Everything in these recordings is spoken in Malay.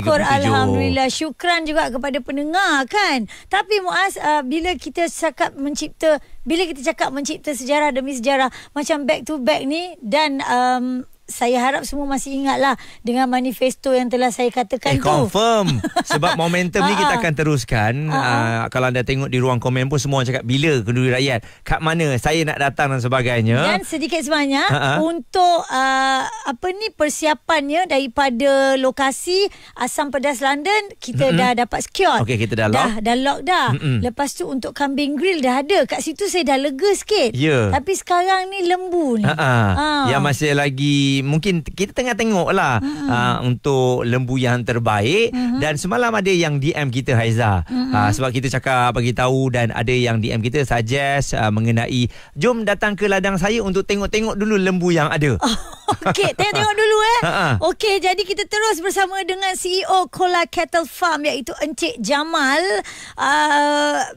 Alhamdulillah, syukran juga kepada pendengar kan. Tapi Muaz, bila kita cakap mencipta sejarah demi sejarah macam back to back ni, dan saya harap semua masih ingatlah dengan manifesto yang telah saya katakan tu. Confirm. Sebab momentum ni kita akan teruskan. Kalau anda tengok di ruang komen pun semua cakap bila kenduri rakyat, kat mana saya nak datang dan sebagainya. Dan sedikit sebanyak untuk persiapannya daripada lokasi Asam Pedas London kita dah dapat secure. Okey, kita dah lock. Dah lock dah. Lepas tu untuk kambing grill dah ada. Kat situ saya dah lega sikit. Ya. Tapi sekarang ni lembu ni. Yang masih lagi mungkin kita tengah tengok lah untuk lembu yang terbaik. Dan semalam ada yang DM kita, Haiza, sebab kita cakap bagi tahu, dan ada yang DM kita suggest mengenai jom datang ke ladang saya untuk tengok-tengok dulu lembu yang ada. Okey, tengok dulu Okey, jadi kita terus bersama dengan CEO Kola Cattle Farm iaitu Encik Jamal.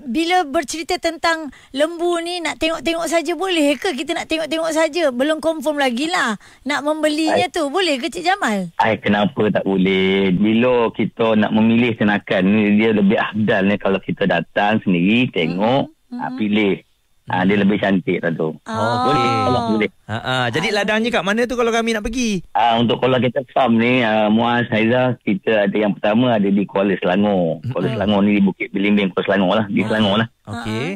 Bila bercerita tentang lembu ni, nak tengok-tengok saja boleh ke? Kita nak tengok-tengok saja, belum confirm lagi lah nak membelinya tu. Boleh ke Cik Jamal? Kenapa tak boleh? Bila kita nak memilih ternakan ni, dia lebih afdal ni kalau kita datang sendiri, tengok, pilih. Dia lebih cantik lah tu. Boleh, kalau boleh. Jadi ladangnya kat mana tu kalau kami nak pergi? Untuk Kola Cattle Farm ni, Muaz, Haiza, kita ada yang pertama ada di Kuala Selangor. Kuala Selangor ni di Bukit Belimbing, Kuala Selangor lah. Di Selangor lah. Okey.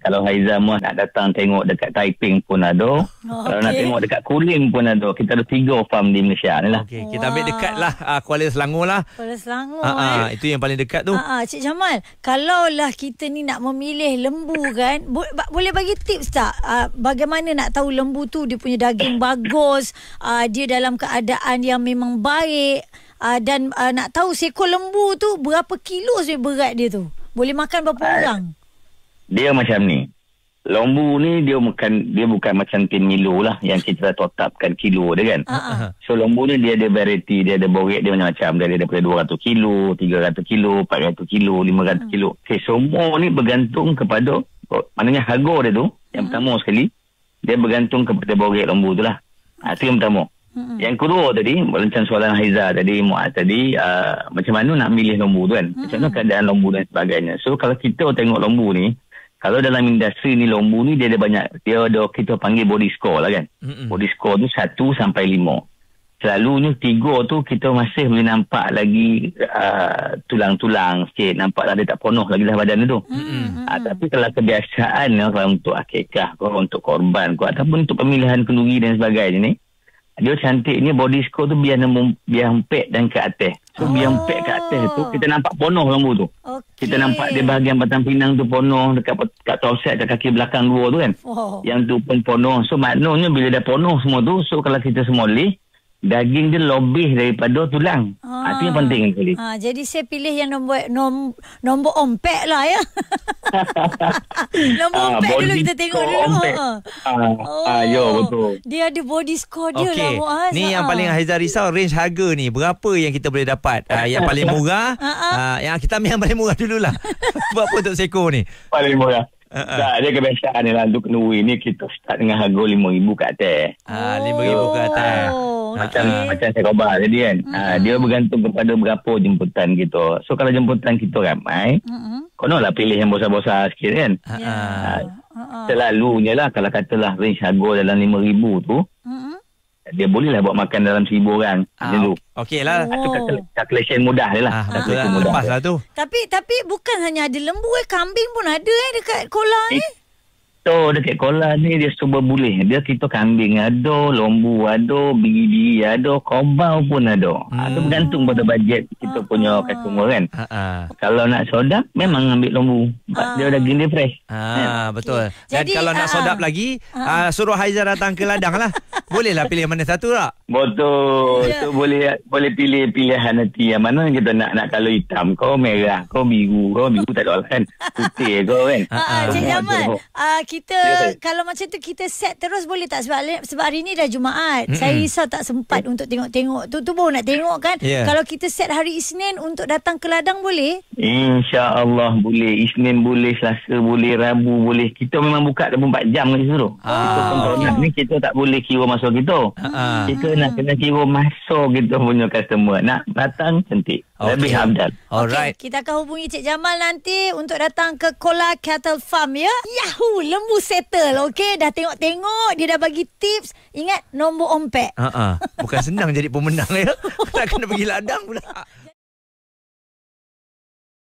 Kalau Haiza Muaz nak datang tengok dekat Taiping pun ada. Kalau nak tengok dekat Kulim pun ada. Kita ada 3 farm di Malaysia ni lah. Okey, kita ambil dekat lah Kuala Selangor lah. Kuala Selangor. Itu yang paling dekat tu. Cik Jamal, kalaulah kita ni nak memilih lembu kan, boleh bagi tips tak? Bagaimana nak tahu lembu tu dia punya daging bagus, dia dalam keadaan yang memang baik, dan nak tahu seekor lembu tu berapa kilo berat dia tu? Boleh makan berapa orang? Dia macam ni. Lembu ni dia bukan macam tin Milo lah yang kita tetapkan kilo dia kan. So lembu ni dia ada variety, dia ada borek dia macam-macam. Dia ada daripada 200 kilo, 300 kilo, 400 kilo, 500 kilo. Okay, semua ni bergantung kepada, maknanya harga dia tu, yang pertama sekali, dia bergantung kepada borek lembu tu lah. Itu yang pertama. Yang kedua tadi, macam soalan Haiza tadi, Muaz tadi, macam mana nak milih lembu tu kan? Macam mana keadaan lembu dan sebagainya. So kalau kita tengok lembu ni, kalau dalam industri ni lembu ni dia ada banyak, dia ada kita panggil body score lah kan. Body score tu 1 sampai 5. Selalunya 3 tu kita masih boleh nampak lagi tulang-tulang sikit, nampak dia tak penuh lagi lah badan tu. Tapi kalau kebiasaan kalau untuk akikah kau, untuk korban kau, ataupun untuk pemilihan kenduri dan sebagainya ni, dia cantiknya body score tu biar empek dan ke atas. So biar empek ke atas tu kita nampak penuh lembu tu. Kita nampak dia bahagian batang pinang tu penuh, dekat torset kat kaki belakang 2 tu kan. Yang tu pun penuh. So maknanya bila dah penuh semua tu, so kalau kita semua lih, daging dia lebih daripada tulang. Itu yang penting sekali. Jadi saya pilih yang nombor ompek lah ya. Nombor ompek dulu kita tengok dulu. Ya betul. Dia ada body score dia lah Muaz. Ni yang paling Haiza risau, range harga ni berapa yang kita boleh dapat? Yang paling murah, yang kita ambil yang paling murah dululah. Berapa untuk seekor ni? Paling murah. Tak, dia kebiasaan ni lah. Untuk kenduri ni kita start dengan harga RM5,000 ke atas. RM5,000 ke atas. Macam saya khabar tadi kan. Dia bergantung kepada berapa jemputan kita. So kalau jemputan kita ramai, konolah pilih yang besar-besar sikit kan. Selalunya lah kalau katalah range harga dalam RM5,000 tu, dia bolehlah buat makan dalam 1,000 orang dulu. Okey lah. Itu calculation mudah dia lah. Lepas lah tu. Tapi bukan hanya ada lembu, kambing pun ada dekat Kola ni. So dekat Kola ni dia cuba boleh. Dia kita kambing ada, lembu ada, biri-biri ada, kobau pun ada. Itu bergantung pada bajet kita punya customer kan. Kalau nak sodap memang ambil lembu. Dia daging dia fresh. Betul. Dan jadi, kalau nak sodap lagi, suruh Haiza datang ke ladang lah. Bolehlah pilih mana satu tak? Betul. So boleh pilih pilihan nanti yang mana kita nak kalau hitam kau, merah kau, biru tak ada lah kan. Putih kau kan. Cik Jamal, Kalau macam tu kita set terus boleh tak? Sebab hari ni dah Jumaat. Saya risau tak sempat untuk tengok-tengok. Tu baru nak tengok kan. Kalau kita set hari Isnin untuk datang ke ladang boleh? InsyaAllah boleh. Isnin boleh, Selasa boleh, Rabu boleh. Kita memang buka 24 jam kat situ tu. Kita pun tahu nak ni kita tak boleh kira masa kita. Kita nak kena kira masa kita punya customer. Nak datang cantik. Lebih afdal. Alright. Kita akan hubungi Cik Jamal nanti untuk datang ke Kola Cattle Farm ya. Yahoo, lembu settle. Okey, dah tengok-tengok, dia dah bagi tips. Ingat nombor ompek. Bukan senang jadi pemenang ya. Nak kena pergi ladang pula.